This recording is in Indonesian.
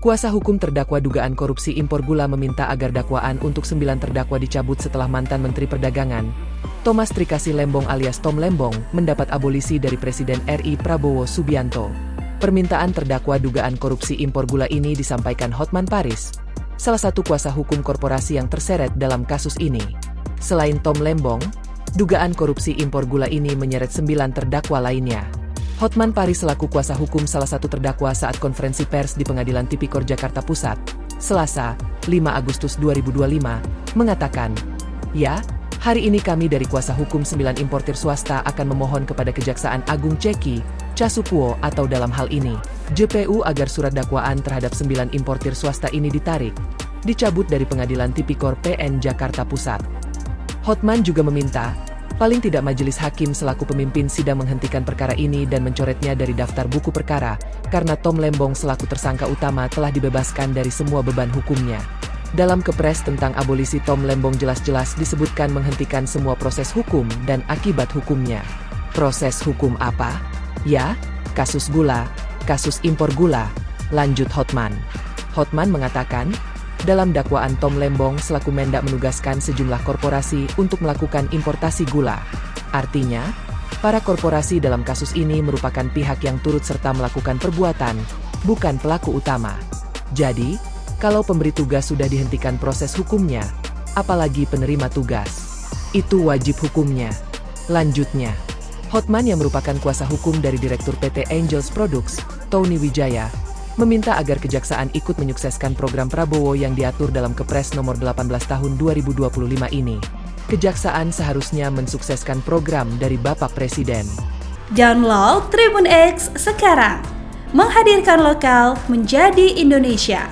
Kuasa hukum terdakwa dugaan korupsi impor gula meminta agar dakwaan untuk 9 terdakwa dicabut setelah mantan Menteri Perdagangan, Thomas Trikasih Lembong alias Tom Lembong, mendapat abolisi dari Presiden RI Prabowo Subianto. Permintaan terdakwa dugaan korupsi impor gula ini disampaikan Hotman Paris, salah satu kuasa hukum korporasi yang terseret dalam kasus ini. Selain Tom Lembong, dugaan korupsi impor gula ini menyeret 9 terdakwa lainnya. Hotman Paris selaku kuasa hukum salah satu terdakwa saat konferensi pers di Pengadilan Tipikor Jakarta Pusat, Selasa, 5 Agustus 2025, mengatakan, "Ya, hari ini kami dari kuasa hukum 9 importir swasta akan memohon kepada Kejaksaan Agung Ceki, Casupuo atau dalam hal ini, JPU agar surat dakwaan terhadap 9 importir swasta ini ditarik, dicabut dari Pengadilan Tipikor PN Jakarta Pusat." Hotman juga meminta, paling tidak majelis hakim selaku pemimpin sidang menghentikan perkara ini dan mencoretnya dari daftar buku perkara, karena Tom Lembong selaku tersangka utama telah dibebaskan dari semua beban hukumnya. Dalam kepres tentang abolisi Tom Lembong jelas-jelas disebutkan menghentikan semua proses hukum dan akibat hukumnya. Proses hukum apa? Ya, kasus gula, kasus impor gula, lanjut Hotman. Hotman mengatakan, dalam dakwaan Tom Lembong selaku Mendak menugaskan sejumlah korporasi untuk melakukan importasi gula. Artinya, para korporasi dalam kasus ini merupakan pihak yang turut serta melakukan perbuatan, bukan pelaku utama. Jadi, kalau pemberi tugas sudah dihentikan proses hukumnya, apalagi penerima tugas, itu wajib hukumnya. Lanjutnya, Hotman yang merupakan kuasa hukum dari Direktur PT Angels Products, Tony Wijaya, meminta agar Kejaksaan ikut menyukseskan program Prabowo yang diatur dalam Kepres nomor 18 tahun 2025 ini. Kejaksaan seharusnya mensukseskan program dari Bapak Presiden. Download Tribun X sekarang, menghadirkan lokal menjadi Indonesia.